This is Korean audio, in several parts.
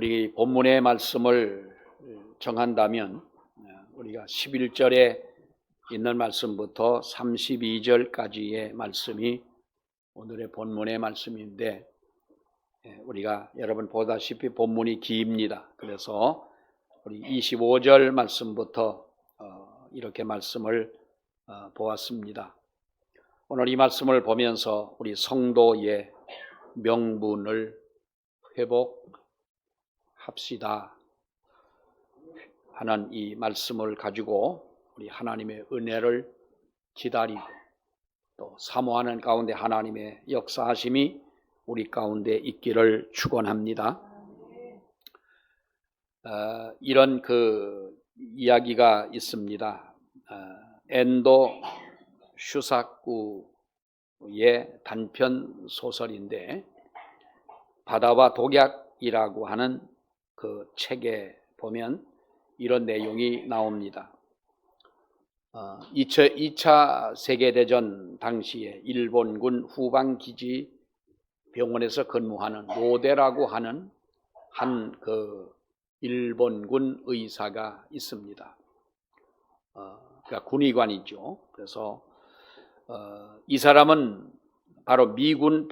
우리 본문의 말씀을 정한다면 우리가 11절에 있는 말씀부터 32절까지의 말씀이 오늘의 본문의 말씀인데, 우리가 여러분 보다시피 본문이 깁니다. 그래서 우리 25절 말씀부터 이렇게 말씀을 보았습니다. 오늘 이 말씀을 보면서 우리 성도의 명분을 회복합시다 하는 이 말씀을 가지고 우리 하나님의 은혜를 기다리고 또 사모하는 가운데 하나님의 역사하심이 우리 가운데 있기를 축원합니다. 이런 이야기가 있습니다. 엔도 슈사쿠의 단편 소설인데, 바다와 독약이라고 하는 그 책에 보면 이런 내용이 나옵니다. 2차 세계대전 당시에 일본군 후방기지 병원에서 근무하는 노데라고 하는 한 일본군 의사가 있습니다. 그러니까 군의관이죠. 그래서 이 사람은 바로 미군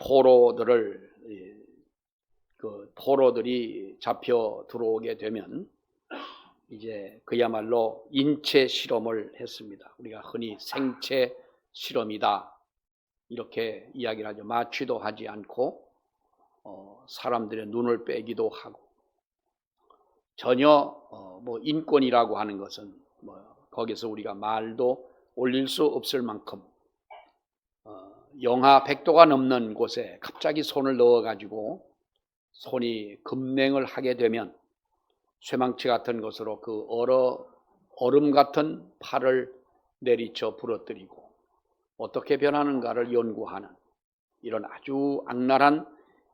포로들이 잡혀 들어오게 되면 이제 그야말로 인체 실험을 했습니다. 우리가 흔히 생체 실험이다 이렇게 이야기를 하죠. 마취도 하지 않고 사람들의 눈을 빼기도 하고, 전혀 인권이라고 하는 것은 거기서 우리가 말도 올릴 수 없을 만큼 영하 100도가 넘는 곳에 갑자기 손을 넣어가지고 손이 급냉을 하게 되면 쇠망치 같은 것으로 그 얼음 같은 팔을 내리쳐 부러뜨리고 어떻게 변하는가를 연구하는 이런 아주 악랄한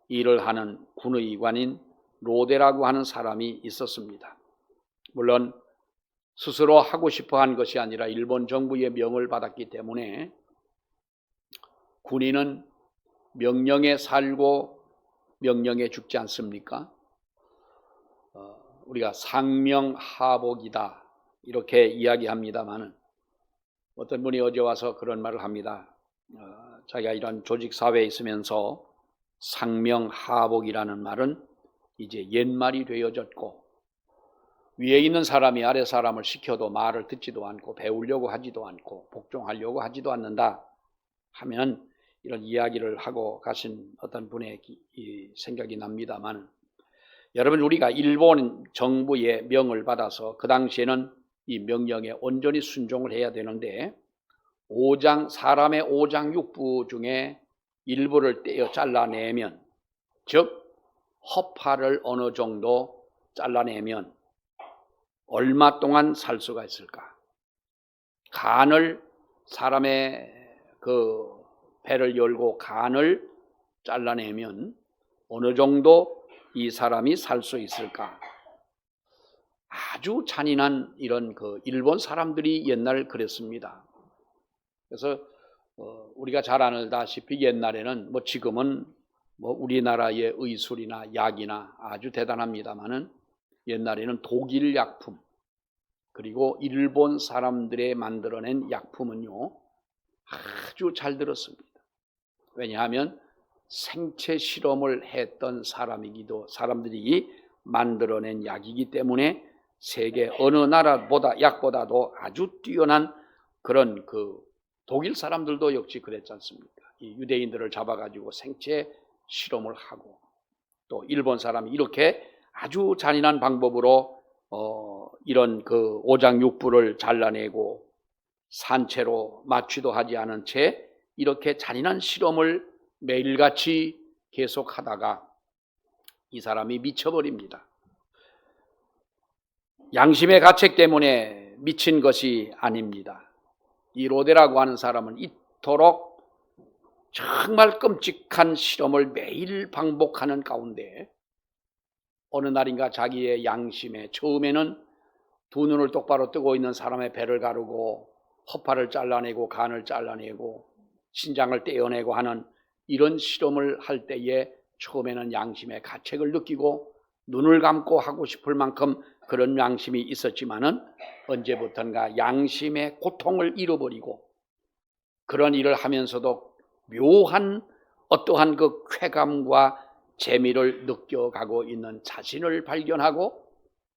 일을 하는 군의관인 로데라고 하는 사람이 있었습니다. 물론 스스로 하고 싶어 한 것이 아니라 일본 정부의 명을 받았기 때문에, 군인은 명령에 살고 명령에 죽지 않습니까? 우리가 상명하복이다 이렇게 이야기합니다마는, 어떤 분이 어제 와서 그런 말을 합니다. 자기가 이런 조직사회에 있으면서 상명하복이라는 말은 이제 옛말이 되어졌고, 위에 있는 사람이 아래 사람을 시켜도 말을 듣지도 않고 배우려고 하지도 않고 복종하려고 하지도 않는다 하면 이런 이야기를 하고 가신 어떤 분의 생각이 납니다만, 여러분, 우리가 일본 정부의 명을 받아서 그 당시에는 이 명령에 온전히 순종을 해야 되는데, 사람의 오장육부 중에 일부를 떼어 잘라내면, 즉 허파를 어느 정도 잘라내면 얼마 동안 살 수가 있을까? 간을, 사람의 배를 열고 간을 잘라내면 어느 정도 이 사람이 살 수 있을까? 아주 잔인한 이런 일본 사람들이 옛날 그랬습니다. 그래서 우리가 잘 알다시피 옛날에는 지금은 우리나라의 의술이나 약이나 아주 대단합니다만은, 옛날에는 독일 약품 그리고 일본 사람들이 만들어낸 약품은요 아주 잘 들었습니다. 왜냐하면 생체 실험을 했던 사람들이 만들어낸 약이기 때문에 세계 어느 나라보다 약보다도 아주 뛰어난 그런 독일 사람들도 역시 그랬지 않습니까? 이 유대인들을 잡아가지고 생체 실험을 하고, 또 일본 사람이 이렇게 아주 잔인한 방법으로 이런 오장육부를 잘라내고 산채로 마취도 하지 않은 채 이렇게 잔인한 실험을 매일같이 계속하다가 이 사람이 미쳐버립니다. 양심의 가책 때문에 미친 것이 아닙니다. 이 로데라고 하는 사람은 이토록 정말 끔찍한 실험을 매일 반복하는 가운데 어느 날인가 자기의 양심에, 처음에는 두 눈을 똑바로 뜨고 있는 사람의 배를 가르고 허파를 잘라내고 간을 잘라내고 신장을 떼어내고 하는 이런 실험을 할 때에 처음에는 양심의 가책을 느끼고 눈을 감고 하고 싶을 만큼 그런 양심이 있었지만은 언제부턴가 양심의 고통을 잃어버리고 그런 일을 하면서도 묘한 어떠한 그 쾌감과 재미를 느껴가고 있는 자신을 발견하고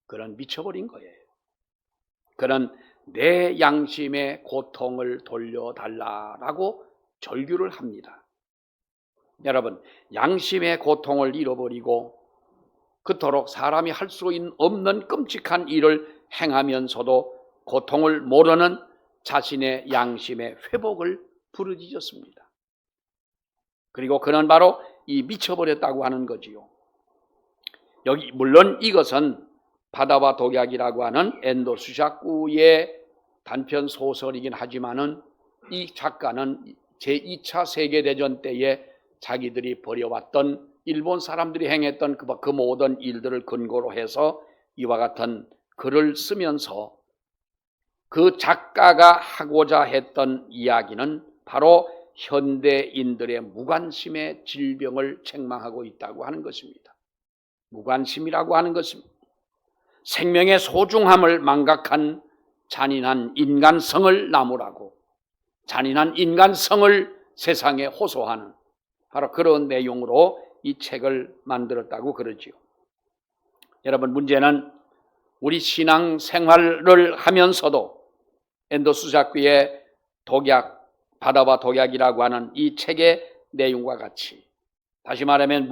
그런 미쳐버린 거예요. 그런 내 양심의 고통을 돌려달라라고 절규를 합니다. 여러분, 양심의 고통을 잃어버리고 그토록 사람이 할 수 없는 끔찍한 일을 행하면서도 고통을 모르는 자신의 양심의 회복을 부르짖었습니다. 그리고 그는 바로 이 미쳐버렸다고 하는 거지요. 여기 물론 이것은 바다와 독약이라고 하는 엔도 수샤쿠의 단편 소설이긴 하지만은 이 작가는 제2차 세계대전 때에 자기들이 벌여왔던 일본 사람들이 행했던 그 모든 일들을 근거로 해서 이와 같은 글을 쓰면서 그 작가가 하고자 했던 이야기는 바로 현대인들의 무관심의 질병을 책망하고 있다고 하는 것입니다. 무관심이라고 하는 것은 생명의 소중함을 망각한 잔인한 인간성을 나무라고, 잔인한 인간성을 세상에 호소하는 바로 그런 내용으로 이 책을 만들었다고 그러지요. 여러분, 문제는 우리 신앙 생활을 하면서도 엔도 수샤쿠의 독약, 바다와 독약이라고 하는 이 책의 내용과 같이 다시 말하면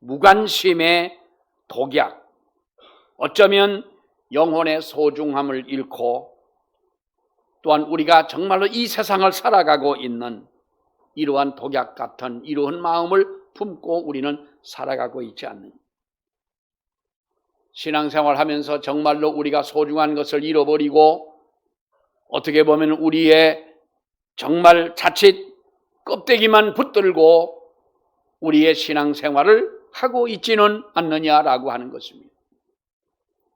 무관심의 독약, 어쩌면 영혼의 소중함을 잃고 또한 우리가 정말로 이 세상을 살아가고 있는 이러한 독약 같은 이러한 마음을 품고 우리는 살아가고 있지 않느냐. 신앙생활 하면서 정말로 우리가 소중한 것을 잃어버리고 어떻게 보면 우리의 정말 자칫 껍데기만 붙들고 우리의 신앙생활을 하고 있지는 않느냐라고 하는 것입니다.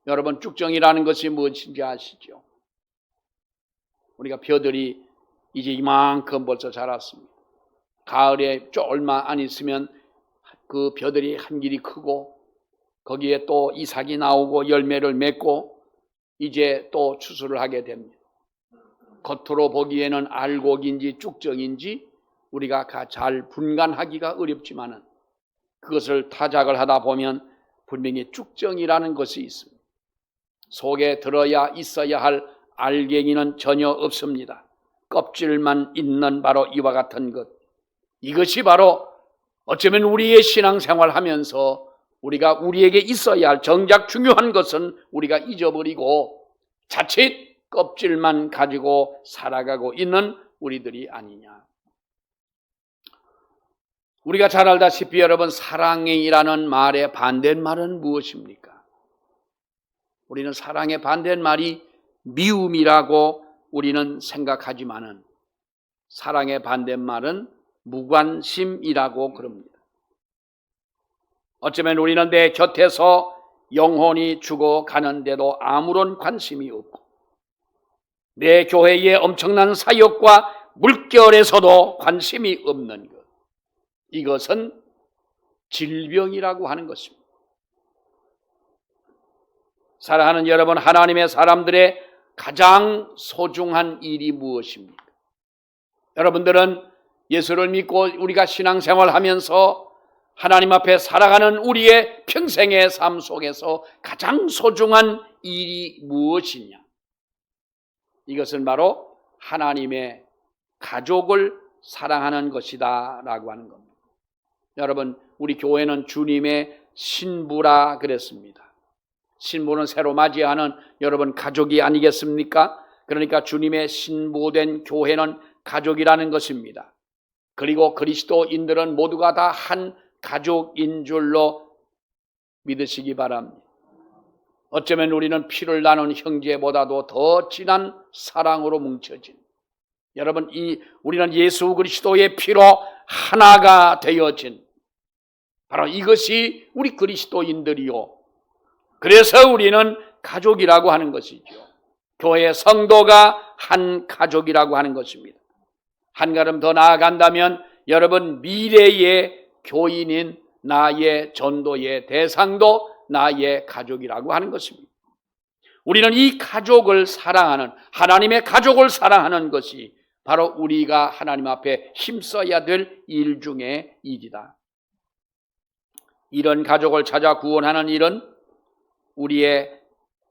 여러분, 쭉정이라는 것이 무엇인지 아시죠? 우리가 벼들이 이제 이만큼 벌써 자랐습니다. 가을에 얼마 안 있으면 그 벼들이 한 길이 크고 거기에 또 이삭이 나오고 열매를 맺고 이제 또 추수를 하게 됩니다. 겉으로 보기에는 알곡인지 쭉정인지 우리가 잘 분간하기가 어렵지만은 그것을 타작을 하다 보면 분명히 쭉정이라는 것이 있습니다. 속에 들어야 있어야 할 알갱이는 전혀 없습니다. 껍질만 있는 바로 이와 같은 것. 이것이 바로 어쩌면 우리의 신앙생활 하면서 우리에게 있어야 할 정작 중요한 것은 우리가 잊어버리고 자칫 껍질만 가지고 살아가고 있는 우리들이 아니냐. 우리가 잘 알다시피 여러분, 사랑이라는 말의 반대말은 무엇입니까? 우리는 사랑의 반대말이 미움이라고 우리는 생각하지만은 사랑의 반대말은 무관심이라고 그럽니다. 어쩌면 우리는 내 곁에서 영혼이 죽어가는데도 아무런 관심이 없고 내 교회의 엄청난 사역과 물결에서도 관심이 없는 것, 이것은 질병이라고 하는 것입니다. 사랑하는 여러분, 하나님의 사람들의 가장 소중한 일이 무엇입니까? 여러분들은 예수를 믿고 우리가 신앙생활하면서 하나님 앞에 살아가는 우리의 평생의 삶 속에서 가장 소중한 일이 무엇이냐? 이것은 바로 하나님의 가족을 사랑하는 것이다 라고 하는 겁니다. 여러분, 우리 교회는 주님의 신부라 그랬습니다. 신부는 새로 맞이하는 여러분 가족이 아니겠습니까? 그러니까 주님의 신부된 교회는 가족이라는 것입니다. 그리고 그리스도인들은 모두가 다 한 가족인 줄로 믿으시기 바랍니다. 어쩌면 우리는 피를 나눈 형제보다도 더 진한 사랑으로 뭉쳐진, 여러분, 우리는 예수 그리스도의 피로 하나가 되어진 바로 이것이 우리 그리스도인들이요, 그래서 우리는 가족이라고 하는 것이죠. 교회 성도가 한 가족이라고 하는 것입니다. 한 걸음 더 나아간다면 여러분, 미래의 교인인 나의 전도의 대상도 나의 가족이라고 하는 것입니다. 우리는 이 가족을 사랑하는, 하나님의 가족을 사랑하는 것이 바로 우리가 하나님 앞에 힘써야 될 일 중에 일이다. 이런 가족을 찾아 구원하는 일은 우리의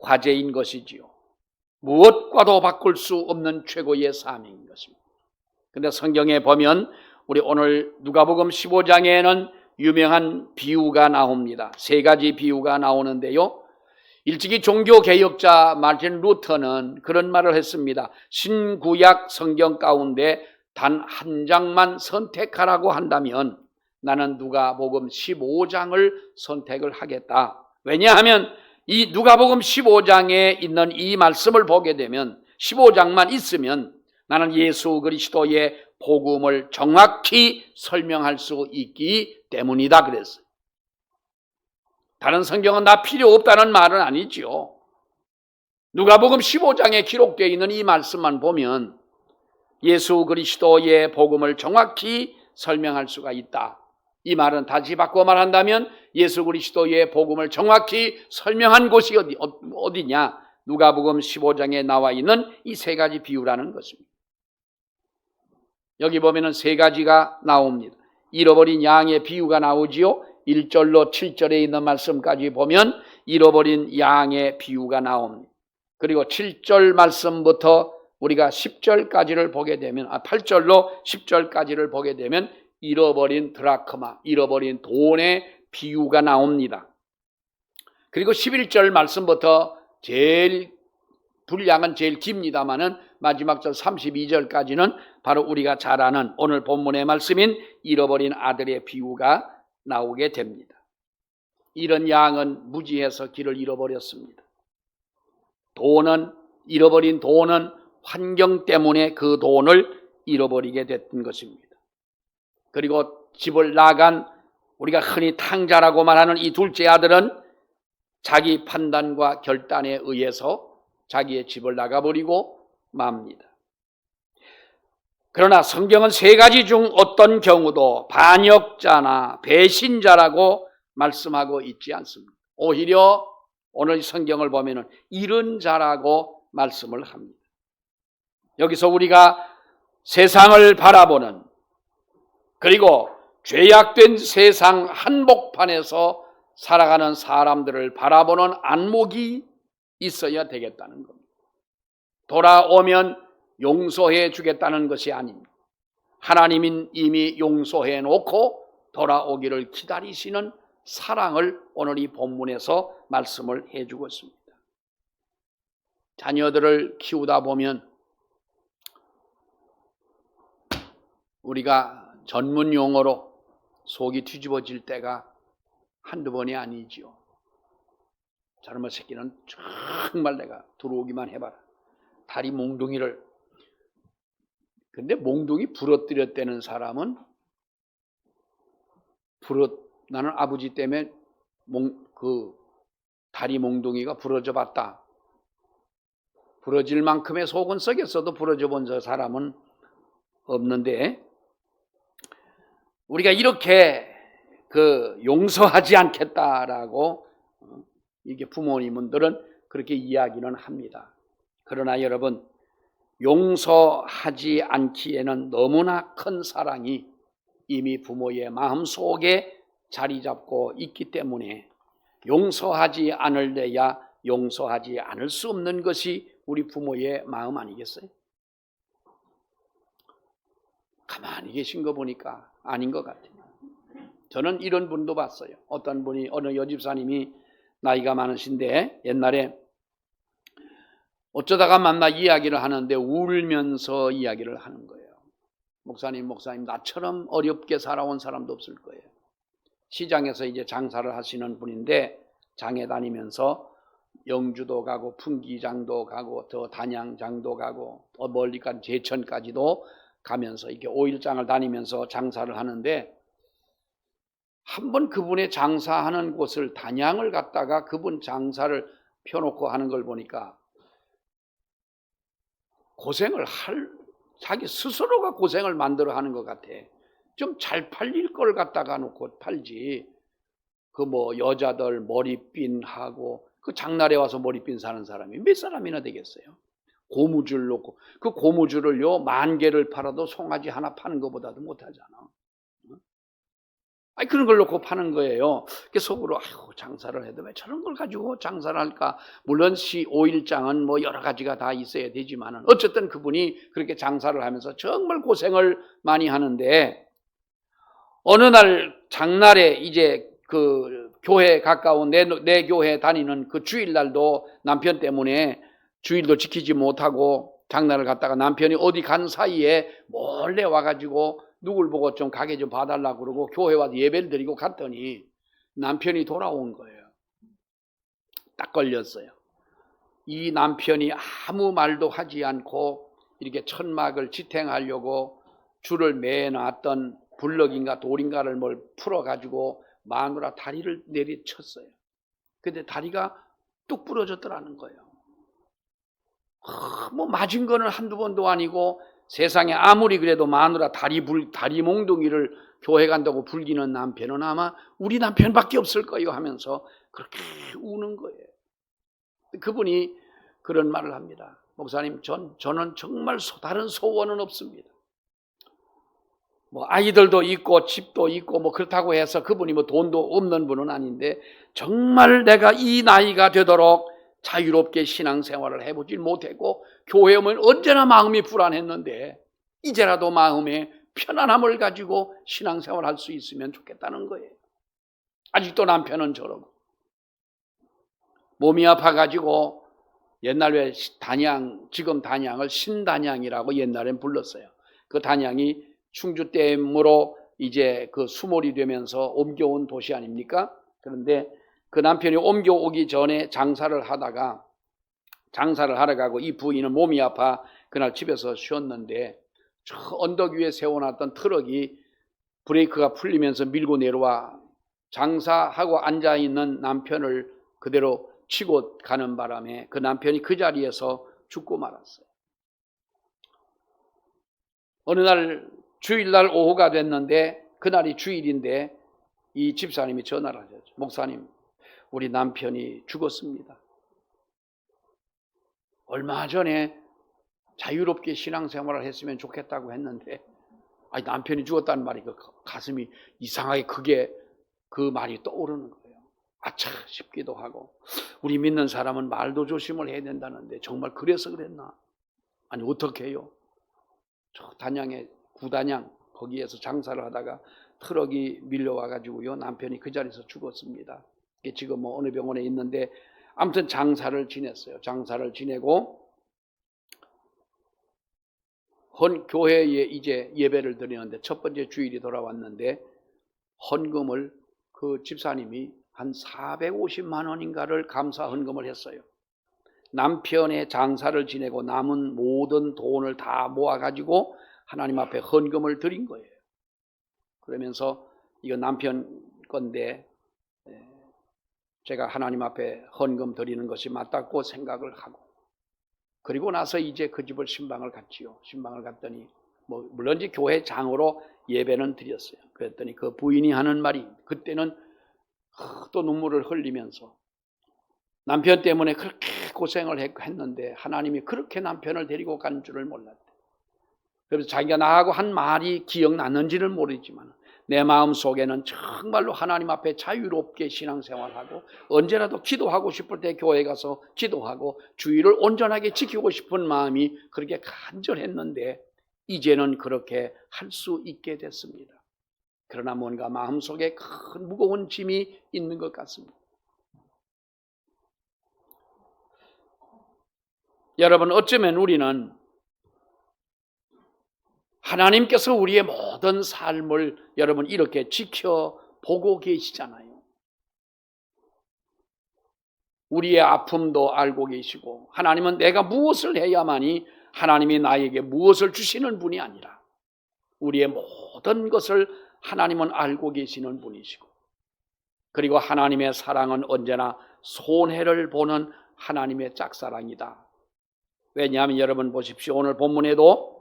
과제인 것이지요. 무엇과도 바꿀 수 없는 최고의 삶인 것입니다. 그런데 성경에 보면 우리 오늘 누가복음 15장에는 유명한 비유가 나옵니다. 세 가지 비유가 나오는데요. 일찍이 종교개혁자 마틴 루터는 그런 말을 했습니다. 신구약 성경 가운데 단 한 장만 선택하라고 한다면 나는 누가복음 15장을 선택을 하겠다. 왜냐하면 이 누가복음 15장에 있는 이 말씀을 보게 되면 15장만 있으면 나는 예수 그리스도의 복음을 정확히 설명할 수 있기 때문이다 그랬어요. 다른 성경은 다 필요 없다는 말은 아니지요. 누가복음 15장에 기록되어 있는 이 말씀만 보면 예수 그리스도의 복음을 정확히 설명할 수가 있다. 이 말은 다시 바꿔 말한다면 예수 그리스도의 복음을 정확히 설명한 곳이 어디냐? 누가복음 15장에 나와 있는 이 세 가지 비유라는 것입니다. 여기 보면은 세 가지가 나옵니다. 잃어버린 양의 비유가 나오지요. 1절로 7절에 있는 말씀까지 보면 잃어버린 양의 비유가 나옵니다. 그리고 7절 말씀부터 우리가 10절까지를 보게 되면 8절로 10절까지를 보게 되면 잃어버린 드라크마, 잃어버린 돈의 비유가 나옵니다. 그리고 11절 말씀부터 분량은 제일 깁니다마는 마지막 절 32절까지는 바로 우리가 잘 아는 오늘 본문의 말씀인 잃어버린 아들의 비유가 나오게 됩니다. 이런 양은 무지해서 길을 잃어버렸습니다. 잃어버린 돈은 환경 때문에 그 돈을 잃어버리게 됐던 것입니다. 그리고 집을 나간 우리가 흔히 탕자라고 말하는 이 둘째 아들은 자기 판단과 결단에 의해서 자기의 집을 나가버리고 맙니다. 그러나 성경은 세 가지 중 어떤 경우도 반역자나 배신자라고 말씀하고 있지 않습니다. 오히려 오늘 성경을 보면은 이런 자라고 말씀을 합니다. 여기서 우리가 세상을 바라보는, 그리고 죄악된 세상 한복판에서 살아가는 사람들을 바라보는 안목이 있어야 되겠다는 겁니다. 돌아오면 용서해 주겠다는 것이 아닙니다. 하나님은 이미 용서해 놓고 돌아오기를 기다리시는 사랑을 오늘 이 본문에서 말씀을 해주고 있습니다. 자녀들을 키우다 보면 우리가 전문 용어로 속이 뒤집어질 때가 한두 번이 아니지요. 저놈의 새끼는 정말 내가 들어오기만 해봐라. 다리 몽둥이를. 근데 몽둥이 부러뜨렸다는 사람은 나는 아버지 때문에 다리 몽둥이가 부러져 봤다. 부러질 만큼의 속은 썩였어도 부러져 본 저 사람은 없는데, 우리가 이렇게 용서하지 않겠다라고 이게 부모님들은 그렇게 이야기는 합니다. 그러나 여러분, 용서하지 않기에는 너무나 큰 사랑이 이미 부모의 마음속에 자리 잡고 있기 때문에 용서하지 않을래야 용서하지 않을 수 없는 것이 우리 부모의 마음 아니겠어요? 가만히 계신 거 보니까 아닌 것 같아요. 저는 이런 분도 봤어요. 어떤 분이, 어느 여집사님이 나이가 많으신데 옛날에 어쩌다가 만나 이야기를 하는데 울면서 이야기를 하는 거예요. 목사님, 나처럼 어렵게 살아온 사람도 없을 거예요. 시장에서 이제 장사를 하시는 분인데 장에 다니면서 영주도 가고 풍기장도 가고 더 단양장도 가고 더 멀리까지 제천까지도 가면서 이렇게 5일장을 다니면서 장사를 하는데, 한번 그분의 장사하는 곳을 단양을 갔다가 그분 장사를 펴놓고 하는 걸 보니까 자기 스스로가 고생을 만들어 하는 것 같아. 좀 잘 팔릴 걸 갖다가 놓고 팔지. 그 뭐 여자들 머리핀하고 그 장날에 와서 머리핀 사는 사람이 몇 사람이나 되겠어요? 고무줄 놓고 그 고무줄을요 10,000개를 팔아도 송아지 하나 파는 것보다도 못하잖아. 아니 그런 걸 놓고 파는 거예요. 그 속으로 아이고 장사를 해도 왜 저런 걸 가지고 장사를 할까? 물론 5일장은 뭐 여러 가지가 다 있어야 되지만은 어쨌든 그분이 그렇게 장사를 하면서 정말 고생을 많이 하는데 어느 날 장날에 이제 그 교회 가까운 내 교회 다니는 그 주일날도 남편 때문에 주일도 지키지 못하고 장날을 갔다가 남편이 어디 간 사이에 몰래 와가지고 누굴 보고 좀 가게 좀 봐달라고 그러고 교회 와서 예배를 드리고 갔더니 남편이 돌아온 거예요. 딱 걸렸어요. 이 남편이 아무 말도 하지 않고 이렇게 천막을 지탱하려고 줄을 매놨던 블럭인가 돌인가를 뭘 풀어가지고 마누라 다리를 내리쳤어요. 근데 다리가 뚝 부러졌더라는 거예요. 뭐 맞은 거는 한두 번도 아니고 세상에 아무리 그래도 마누라 다리 몽둥이를 교회 간다고 불기는 남편은 아마 우리 남편밖에 없을 거예요 하면서 그렇게 우는 거예요. 그분이 그런 말을 합니다. 목사님, 저는 정말 다른 소원은 없습니다. 뭐 아이들도 있고 집도 있고 뭐 그렇다고 해서 그분이 뭐 돈도 없는 분은 아닌데 정말 내가 이 나이가 되도록 자유롭게 신앙생활을 해보질 못했고 교회 오면 언제나 마음이 불안했는데 이제라도 마음에 편안함을 가지고 신앙생활을 할 수 있으면 좋겠다는 거예요. 아직도 남편은 저러고 몸이 아파가지고 옛날에 지금 단양을 신단양이라고 옛날엔 불렀어요. 그 단양이 충주댐으로 이제 그 수몰이 되면서 옮겨온 도시 아닙니까? 그런데 그 남편이 옮겨오기 전에 장사를 하러 가고 이 부인은 몸이 아파 그날 집에서 쉬었는데 저 언덕 위에 세워놨던 트럭이 브레이크가 풀리면서 밀고 내려와 장사하고 앉아있는 남편을 그대로 치고 가는 바람에 그 남편이 그 자리에서 죽고 말았어요. 어느 날 주일날 오후가 됐는데 그날이 주일인데 이 집사님이 전화를 하셨죠. 목사님, 우리 남편이 죽었습니다. 얼마 전에 자유롭게 신앙생활을 했으면 좋겠다고 했는데 아니 남편이 죽었다는 말이 그 가슴이 이상하게 그게 그 말이 떠오르는 거예요. 아차 싶기도 하고 우리 믿는 사람은 말도 조심을 해야 된다는데 정말 그래서 그랬나? 아니 어떻게 해요? 저 단양에 구단양 거기에서 장사를 하다가 트럭이 밀려와가지고요 남편이 그 자리에서 죽었습니다. 지금 뭐 어느 병원에 있는데 아무튼 장사를 지냈어요. 장사를 지내고 교회에 이제 예배를 드리는데 첫 번째 주일이 돌아왔는데 헌금을 그 집사님이 한 450만 원인가를 감사 헌금을 했어요. 남편의 장사를 지내고 남은 모든 돈을 다 모아가지고 하나님 앞에 헌금을 드린 거예요. 그러면서 이거 남편 건데 제가 하나님 앞에 헌금 드리는 것이 맞다고 생각을 하고 그리고 나서 이제 그 집을 신방을 갔지요. 신방을 갔더니 뭐 물론 이제 교회 장으로 예배는 드렸어요. 그랬더니 그 부인이 하는 말이 그때는 또 눈물을 흘리면서 남편 때문에 그렇게 고생을 했는데 하나님이 그렇게 남편을 데리고 간 줄을 몰랐대. 그래서 자기가 나하고 한 말이 기억났는지는 모르지만 내 마음속에는 정말로 하나님 앞에 자유롭게 신앙생활하고 언제라도 기도하고 싶을 때 교회 가서 기도하고 주의를 온전하게 지키고 싶은 마음이 그렇게 간절했는데 이제는 그렇게 할 수 있게 됐습니다. 그러나 뭔가 마음속에 큰 무거운 짐이 있는 것 같습니다. 여러분 어쩌면 우리는 하나님께서 우리의 모든 삶을 여러분 이렇게 지켜보고 계시잖아요. 우리의 아픔도 알고 계시고 하나님은 내가 무엇을 해야만이 하나님이 나에게 무엇을 주시는 분이 아니라 우리의 모든 것을 하나님은 알고 계시는 분이시고 그리고 하나님의 사랑은 언제나 손해를 보는 하나님의 짝사랑이다. 왜냐하면 여러분 보십시오. 오늘 본문에도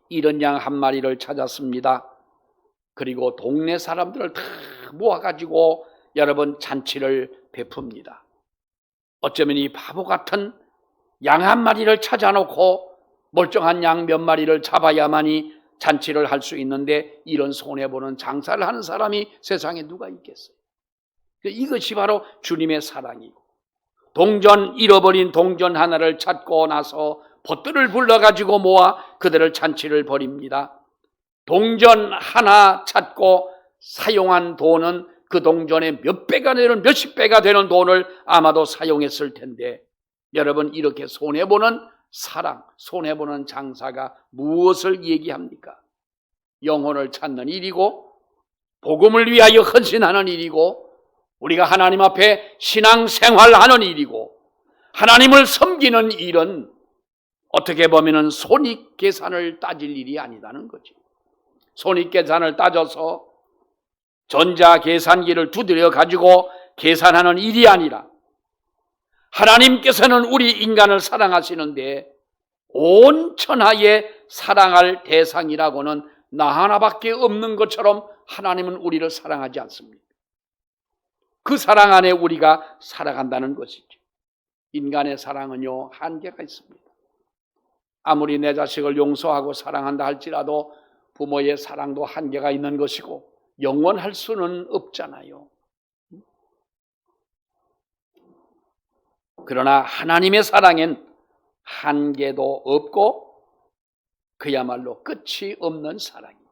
이런 양 한 마리를 찾았습니다. 그리고 동네 사람들을 다 모아가지고 여러분 잔치를 베풉니다. 어쩌면 이 바보 같은 양 한 마리를 찾아놓고 멀쩡한 양 몇 마리를 잡아야만이 잔치를 할 수 있는데 이런 손해보는 장사를 하는 사람이 세상에 누가 있겠어요? 이것이 바로 주님의 사랑이고, 잃어버린 동전 하나를 찾고 나서 벗들을 불러가지고 모아 그들을 잔치를 벌입니다. 동전 하나 찾고 사용한 돈은 그 동전의 몇 배가 되는, 몇십 배가 되는 돈을 아마도 사용했을 텐데, 여러분, 이렇게 손해보는 사랑, 손해보는 장사가 무엇을 얘기합니까? 영혼을 찾는 일이고, 복음을 위하여 헌신하는 일이고, 우리가 하나님 앞에 신앙생활하는 일이고, 하나님을 섬기는 일은 어떻게 보면 손익계산을 따질 일이 아니다는 거죠. 손익계산을 따져서 전자계산기를 두드려 가지고 계산하는 일이 아니라, 하나님께서는 우리 인간을 사랑하시는데 온 천하에 사랑할 대상이라고는 나 하나밖에 없는 것처럼 하나님은 우리를 사랑하지 않습니다. 그 사랑 안에 우리가 살아간다는 것이죠. 인간의 사랑은요, 한계가 있습니다. 아무리 내 자식을 용서하고 사랑한다 할지라도 부모의 사랑도 한계가 있는 것이고 영원할 수는 없잖아요. 그러나 하나님의 사랑엔 한계도 없고 그야말로 끝이 없는 사랑이에요.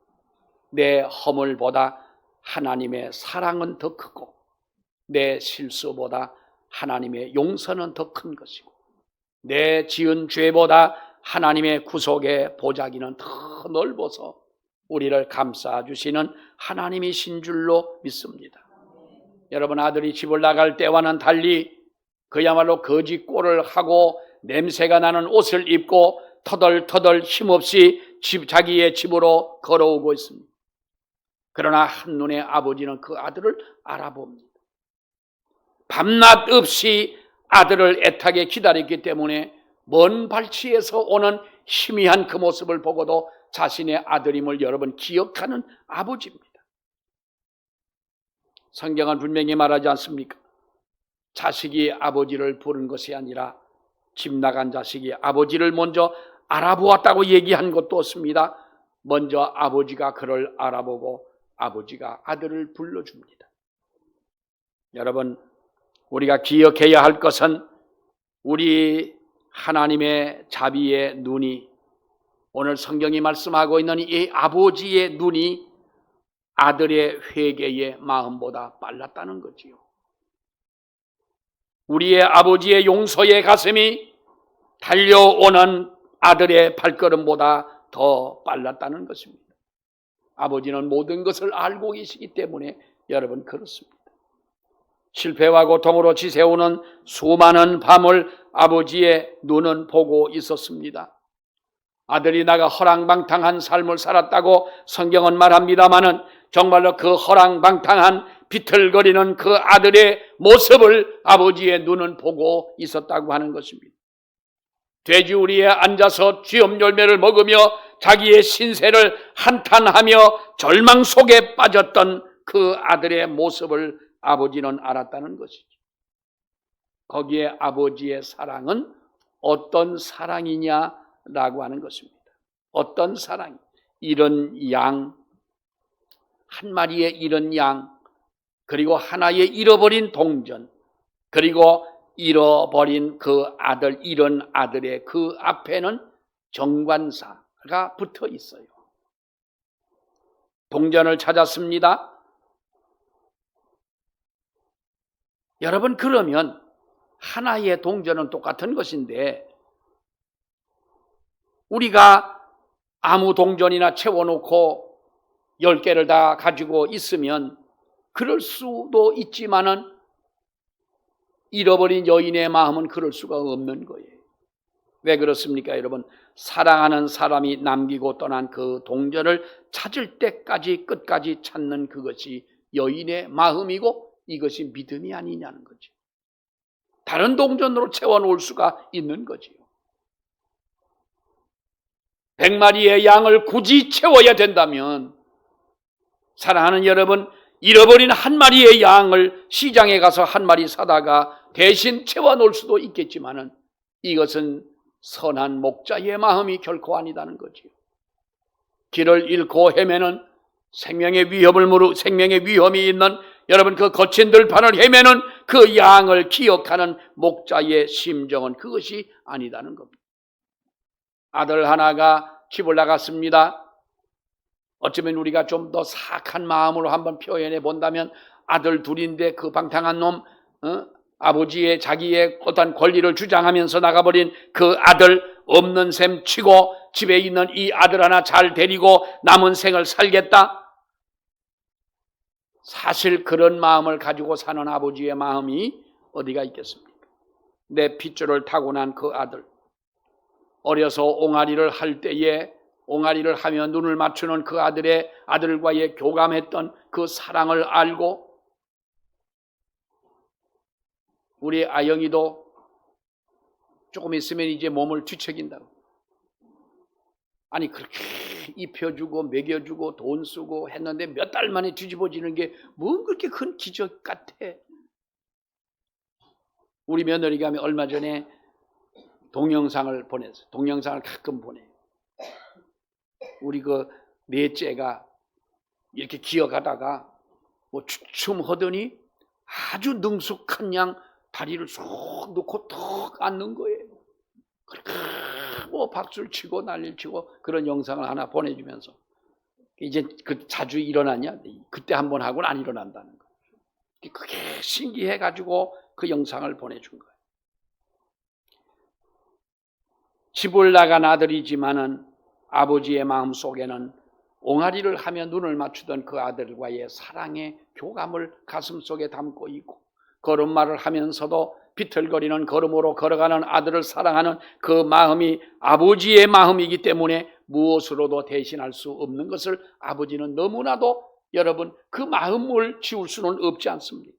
내 허물보다 하나님의 사랑은 더 크고, 내 실수보다 하나님의 용서는 더 큰 것이고, 내 지은 죄보다 하나님의 구속의 보자기는 더 넓어서 우리를 감싸주시는 하나님이신 줄로 믿습니다. 여러분, 아들이 집을 나갈 때와는 달리 그야말로 거지 꼴을 하고 냄새가 나는 옷을 입고 터덜터덜 힘없이 자기의 집으로 걸어오고 있습니다. 그러나 한눈에 아버지는 그 아들을 알아봅니다. 밤낮 없이 아들을 애타게 기다렸기 때문에 먼 발치에서 오는 희미한 그 모습을 보고도 자신의 아들임을 여러분 기억하는 아버지입니다. 성경은 분명히 말하지 않습니까? 자식이 아버지를 부른 것이 아니라 집 나간 자식이 아버지를 먼저 알아보았다고 얘기한 것도 없습니다. 먼저 아버지가 그를 알아보고 아버지가 아들을 불러줍니다. 여러분, 우리가 기억해야 할 것은 우리 하나님의 자비의 눈이, 오늘 성경이 말씀하고 있는 이 아버지의 눈이 아들의 회개의 마음보다 빨랐다는 거지요. 우리의 아버지의 용서의 가슴이 달려오는 아들의 발걸음보다 더 빨랐다는 것입니다. 아버지는 모든 것을 알고 계시기 때문에 여러분 그렇습니다. 실패와 고통으로 지새우는 수많은 밤을 아버지의 눈은 보고 있었습니다. 아들이 나가 허랑방탕한 삶을 살았다고 성경은 말합니다마는 정말로 그 허랑방탕한 비틀거리는 그 아들의 모습을 아버지의 눈은 보고 있었다고 하는 것입니다. 돼지우리에 앉아서 쥐엄 열매를 먹으며 자기의 신세를 한탄하며 절망 속에 빠졌던 그 아들의 모습을 아버지는 알았다는 것이죠. 거기에 아버지의 사랑은 어떤 사랑이냐라고 하는 것입니다. 어떤 사랑? 이런 양, 한 마리의 이런 양, 그리고 하나의 잃어버린 동전, 그리고 잃어버린 그 아들, 이런 아들의 그 앞에는 정관사가 붙어 있어요. 동전을 찾았습니다. 여러분, 그러면 하나의 동전은 똑같은 것인데 우리가 아무 동전이나 채워놓고 10개를 다 가지고 있으면 그럴 수도 있지만은 잃어버린 여인의 마음은 그럴 수가 없는 거예요. 왜 그렇습니까, 여러분? 사랑하는 사람이 남기고 떠난 그 동전을 찾을 때까지 끝까지 찾는 그것이 여인의 마음이고 이것이 믿음이 아니냐는 거죠. 다른 동전으로 채워놓을 수가 있는 거지요. 100마리의 양을 굳이 채워야 된다면, 사랑하는 여러분, 잃어버린 한 마리의 양을 시장에 가서 한 마리 사다가 대신 채워놓을 수도 있겠지만은 이것은 선한 목자의 마음이 결코 아니다는 거지요. 길을 잃고 헤매는 생명의 위험이 있는 여러분 그 거친 들판을 헤매는 그 양을 기억하는 목자의 심정은 그것이 아니다는 겁니다. 아들 하나가 집을 나갔습니다. 어쩌면 우리가 좀 더 사악한 마음으로 한번 표현해 본다면 아들 둘인데 그 방탕한 놈, 아버지의 자기의 어떤 권리를 주장하면서 나가버린 그 아들 없는 셈 치고 집에 있는 이 아들 하나 잘 데리고 남은 생을 살겠다. 사실 그런 마음을 가지고 사는 아버지의 마음이 어디가 있겠습니까? 내 핏줄을 타고난 그 아들, 어려서 옹알이를 할 때에 옹알이를 하며 눈을 맞추는 그 아들과의 교감했던 그 사랑을 알고 우리 아영이도 조금 있으면 이제 몸을 뒤척인다고. 아니 그렇게 입혀주고 먹여주고 돈 쓰고 했는데 몇 달 만에 뒤집어지는 게 뭐 그렇게 큰 기적 같아. 우리 며느리가 얼마 전에 동영상을 보냈어요. 동영상을 가끔 보내요. 우리 그 넷째가 이렇게 기어가다가 뭐 주춤하더니 아주 능숙한 양 다리를 쏙 놓고 턱 앉는 거예요. 그렇게 뭐 박수를 치고 난리를 치고 그런 영상을 하나 보내주면서 이제 그 자주 일어나냐? 그때 한번 하고는 안 일어난다는 거예요. 그게 신기해가지고 그 영상을 보내준 거예요. 집을 나간 아들이지만은 아버지의 마음 속에는 옹알이를 하며 눈을 맞추던 그 아들과의 사랑의 교감을 가슴속에 담고 있고 걸음마를 하면서도 비틀거리는 걸음으로 걸어가는 아들을 사랑하는 그 마음이 아버지의 마음이기 때문에 무엇으로도 대신할 수 없는 것을 아버지는 너무나도 여러분 그 마음을 지울 수는 없지 않습니까?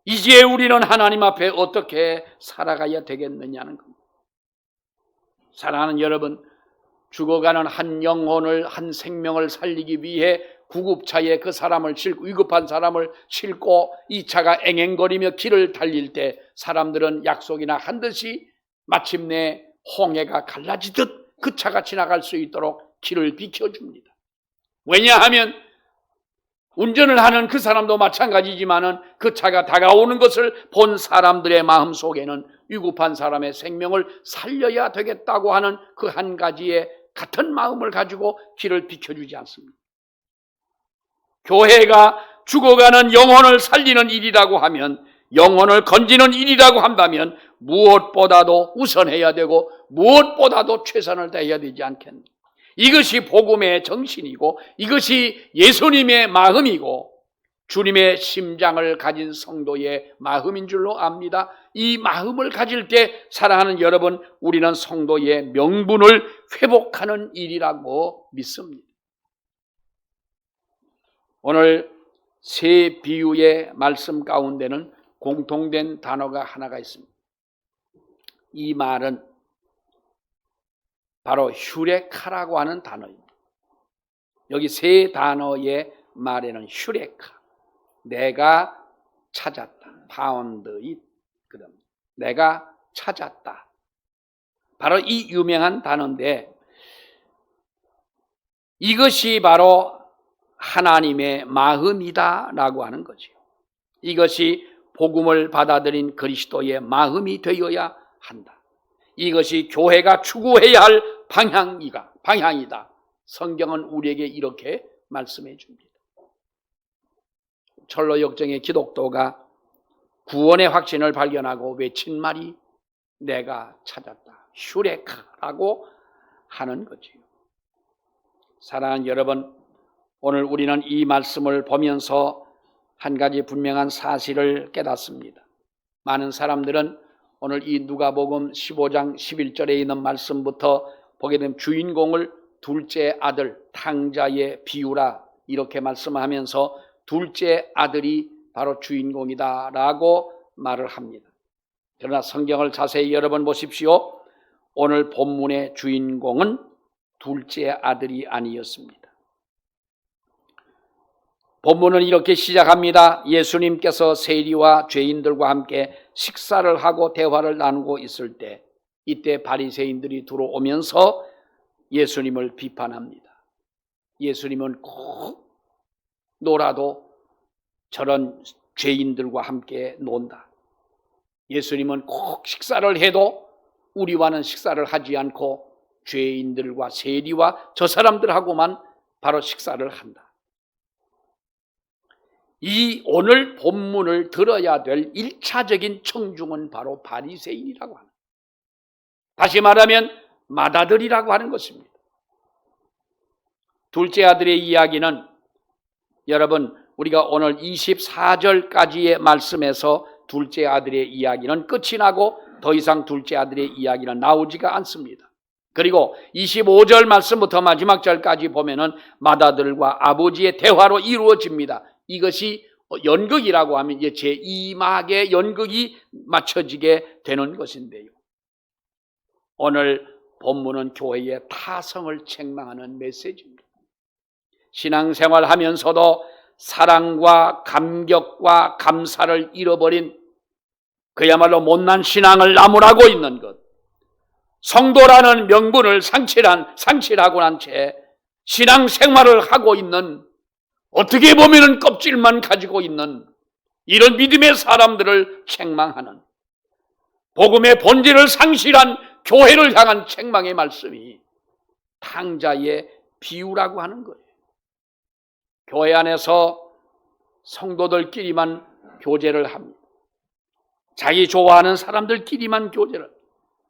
이제 우리는 하나님 앞에 어떻게 살아가야 되겠느냐는 겁니다. 사랑하는 여러분, 죽어가는 한 영혼을 한 생명을 살리기 위해 구급차에 그 사람을 싣고 위급한 사람을 싣고 이 차가 앵앵거리며 길을 달릴 때 사람들은 약속이나 한 듯이 마침내 홍해가 갈라지듯 그 차가 지나갈 수 있도록 길을 비켜줍니다. 왜냐하면 운전을 하는 그 사람도 마찬가지지만은 그 차가 다가오는 것을 본 사람들의 마음 속에는 위급한 사람의 생명을 살려야 되겠다고 하는 그 한 가지의 같은 마음을 가지고 길을 비켜주지 않습니다. 교회가 죽어가는 영혼을 살리는 일이라고 하면, 영혼을 건지는 일이라고 한다면 무엇보다도 우선해야 되고 무엇보다도 최선을 다해야 되지 않겠는가. 이것이 복음의 정신이고 이것이 예수님의 마음이고 주님의 심장을 가진 성도의 마음인 줄로 압니다. 이 마음을 가질 때 사랑하는 여러분, 우리는 성도의 명분을 회복하는 일이라고 믿습니다. 오늘 세 비유의 말씀 가운데는 공통된 단어가 하나가 있습니다. 이 말은 바로 휴레카라고 하는 단어입니다. 여기 세 단어의 말에는 휴레카, 내가 찾았다, found it, 그럼 내가 찾았다. 바로 이 유명한 단어인데 이것이 바로 하나님의 마음이다라고 하는 거죠. 이것이 복음을 받아들인 그리스도의 마음이 되어야 한다. 이것이 교회가 추구해야 할 방향이다. 성경은 우리에게 이렇게 말씀해 줍니다. 철로 역정의 기독도가 구원의 확신을 발견하고 외친 말이 내가 찾았다, 휴레카라고 하는 거지요. 사랑하는 여러분, 오늘 우리는 이 말씀을 보면서 한 가지 분명한 사실을 깨닫습니다. 많은 사람들은 오늘 이 누가복음 15장 11절에 있는 말씀부터 보게 되면 주인공을 둘째 아들, 탕자의 비유라 이렇게 말씀하면서 둘째 아들이 바로 주인공이다라고 말을 합니다. 그러나 성경을 자세히 여러분 보십시오. 오늘 본문의 주인공은 둘째 아들이 아니었습니다. 본문은 이렇게 시작합니다. 예수님께서 세리와 죄인들과 함께 식사를 하고 대화를 나누고 있을 때, 이때 바리새인들이 들어오면서 예수님을 비판합니다. 예수님은 꼭 놀아도 저런 죄인들과 함께 논다. 예수님은 꼭 식사를 해도 우리와는 식사를 하지 않고 죄인들과 세리와 저 사람들하고만 바로 식사를 한다. 이 오늘 본문을 들어야 될 1차적인 청중은 바로 바리새인이라고 합니다. 다시 말하면 맏아들이라고 하는 것입니다. 둘째 아들의 이야기는 여러분 우리가 오늘 24절까지의 말씀에서 둘째 아들의 이야기는 끝이 나고 더 이상 둘째 아들의 이야기는 나오지가 않습니다. 그리고 25절 말씀부터 마지막 절까지 보면은 맏아들과 아버지의 대화로 이루어집니다. 이것이 연극이라고 하면 이제 제2막의 연극이 맞춰지게 되는 것인데요. 오늘 본문은 교회의 타성을 책망하는 메시지입니다. 신앙생활 하면서도 사랑과 감격과 감사를 잃어버린 그야말로 못난 신앙을 나무라고 있는 것, 성도라는 명분을 상실하고 난 채 신앙생활을 하고 있는, 어떻게 보면 껍질만 가지고 있는 이런 믿음의 사람들을 책망하는, 복음의 본질을 상실한 교회를 향한 책망의 말씀이 탕자의 비유라고 하는 거예요. 교회 안에서 성도들끼리만 교제를 합니다. 자기 좋아하는 사람들끼리만 교제를,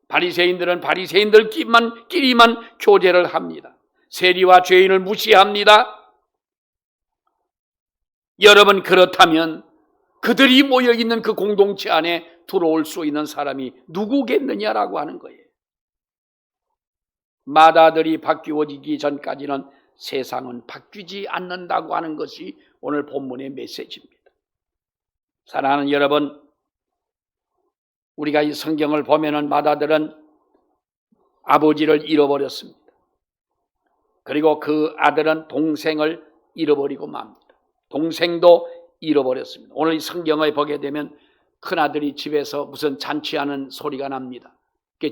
바리새인들은 바리새인들끼리만 교제를 합니다. 세리와 죄인을 무시합니다. 여러분, 그렇다면 그들이 모여있는 그 공동체 안에 들어올 수 있는 사람이 누구겠느냐라고 하는 거예요. 맏아들이 바뀌어지기 전까지는 세상은 바뀌지 않는다고 하는 것이 오늘 본문의 메시지입니다. 사랑하는 여러분, 우리가 이 성경을 보면은 맏아들은 아버지를 잃어버렸습니다. 그리고 그 아들은 동생을 잃어버리고 맙니다. 동생도 잃어버렸습니다. 오늘 이 성경을 보게 되면 큰아들이 집에서 무슨 잔치하는 소리가 납니다.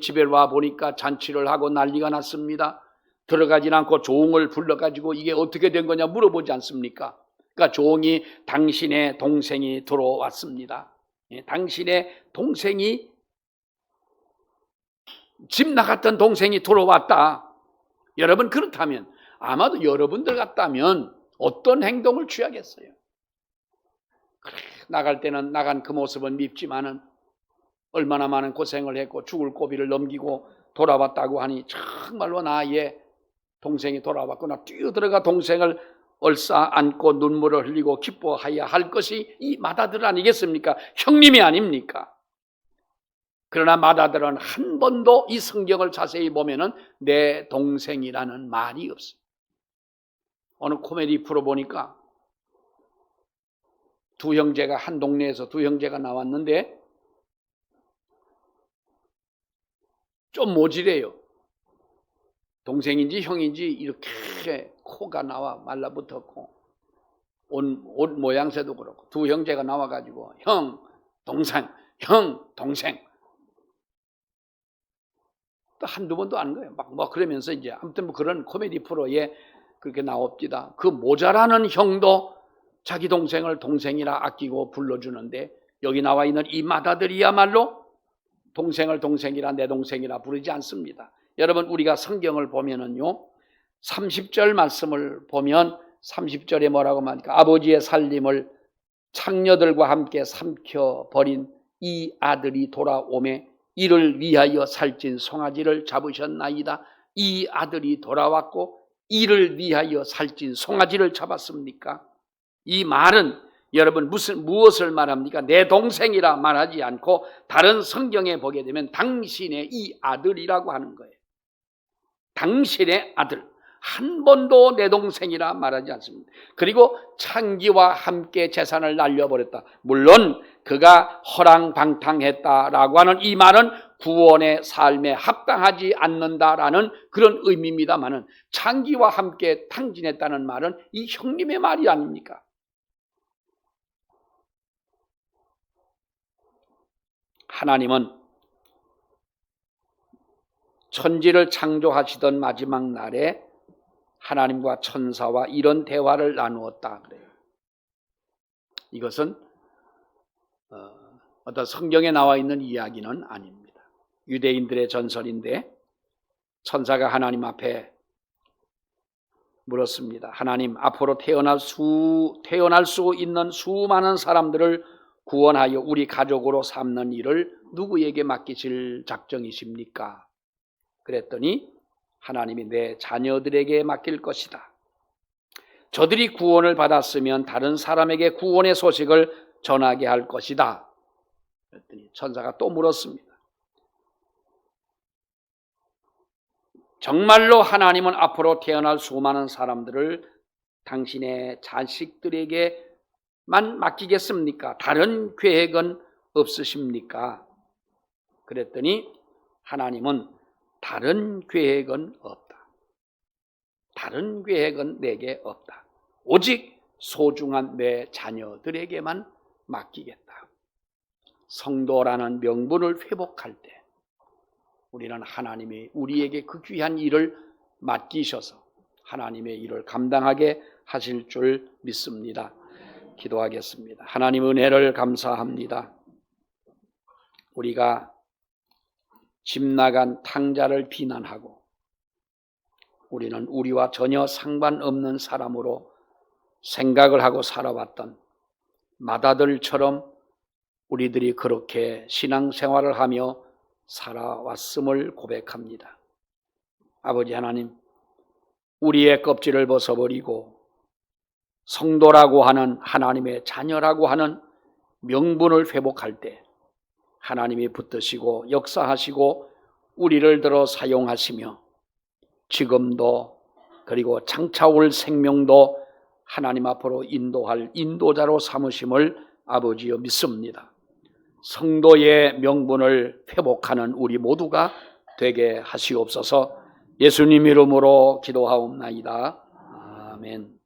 집에 와 보니까 잔치를 하고 난리가 났습니다. 들어가진 않고 종을 불러가지고 이게 어떻게 된 거냐 물어보지 않습니까? 그러니까 종이 당신의 동생이 들어왔습니다. 당신의 동생이, 집 나갔던 동생이 들어왔다. 여러분, 그렇다면 아마도 여러분들 같다면 어떤 행동을 취하겠어요? 나갈 때는 나간 그 모습은 밉지만은 얼마나 많은 고생을 했고 죽을 고비를 넘기고 돌아왔다고 하니 정말로 나의 동생이 돌아왔구나. 뛰어들어가 동생을 얼싸 안고 눈물을 흘리고 기뻐해야 할 것이 이 맏아들 아니겠습니까? 형님이 아닙니까? 그러나 맏아들은 한 번도 이 성경을 자세히 보면은 내 동생이라는 말이 없어요. 어느 코미디 프로 보니까 두 형제가, 한 동네에서 두 형제가 나왔는데 좀 모질해요. 동생인지 형인지 이렇게 코가 나와 말라붙었고 옷 모양새도 그렇고 두 형제가 나와가지고 형, 동생, 형, 동생 또 한두 번도 안 거예요. 막 그러면서 이제 아무튼 뭐 그런 코미디 프로에 그렇게 나옵니다. 그 모자라는 형도 자기 동생을 동생이라 아끼고 불러주는데 여기 나와 있는 이 맏아들이야말로 동생을 동생이라, 내 동생이라 부르지 않습니다. 여러분, 우리가 성경을 보면은요, 30절 말씀을 보면 30절에 뭐라고 말합니까? 아버지의 살림을 창녀들과 함께 삼켜버린 이 아들이 돌아오매 이를 위하여 살찐 송아지를 잡으셨나이다. 이 아들이 돌아왔고 이를 위하여 살찐 송아지를 잡았습니까? 이 말은 여러분 무엇을 말합니까? 내 동생이라 말하지 않고 다른 성경에 보게 되면 당신의 이 아들이라고 하는 거예요. 당신의 아들. 한 번도 내 동생이라 말하지 않습니다. 그리고 창기와 함께 재산을 날려버렸다. 물론 그가 허랑방탕했다라고 하는 이 말은 구원의 삶에 합당하지 않는다라는 그런 의미입니다만은 창기와 함께 탕진했다는 말은 이 형님의 말이 아닙니까? 하나님은 천지를 창조하시던 마지막 날에 하나님과 천사와 이런 대화를 나누었다 그래요. 이것은 어떤 성경에 나와 있는 이야기는 아닙니다. 유대인들의 전설인데 천사가 하나님 앞에 물었습니다. 하나님, 앞으로 태어날 수 있는 수많은 사람들을 구원하여 우리 가족으로 삼는 일을 누구에게 맡기실 작정이십니까? 그랬더니 하나님이 내 자녀들에게 맡길 것이다. 저들이 구원을 받았으면 다른 사람에게 구원의 소식을 전하게 할 것이다. 그랬더니 천사가 또 물었습니다. 정말로 하나님은 앞으로 태어날 수많은 사람들을 당신의 자식들에게만 맡기겠습니까? 다른 계획은 없으십니까? 그랬더니 하나님은 다른 계획은 없다. 다른 계획은 내게 없다. 오직 소중한 내 자녀들에게만 맡기겠다. 성도라는 명분을 회복할 때 우리는 하나님이 우리에게 그 귀한 일을 맡기셔서 하나님의 일을 감당하게 하실 줄 믿습니다. 기도하겠습니다. 하나님 은혜를 감사합니다. 우리가 집 나간 탕자를 비난하고 우리는 우리와 전혀 상관없는 사람으로 생각을 하고 살아왔던 마다들처럼 우리들이 그렇게 신앙생활을 하며 살아왔음을 고백합니다. 아버지 하나님, 우리의 껍질을 벗어버리고 성도라고 하는 하나님의 자녀라고 하는 명분을 회복할 때 하나님이 붙드시고 역사하시고 우리를 들어 사용하시며 지금도 그리고 장차 올 생명도 하나님 앞으로 인도할 인도자로 삼으심을 아버지여 믿습니다. 성도의 명분을 회복하는 우리 모두가 되게 하시옵소서. 예수님 이름으로 기도하옵나이다. 아멘.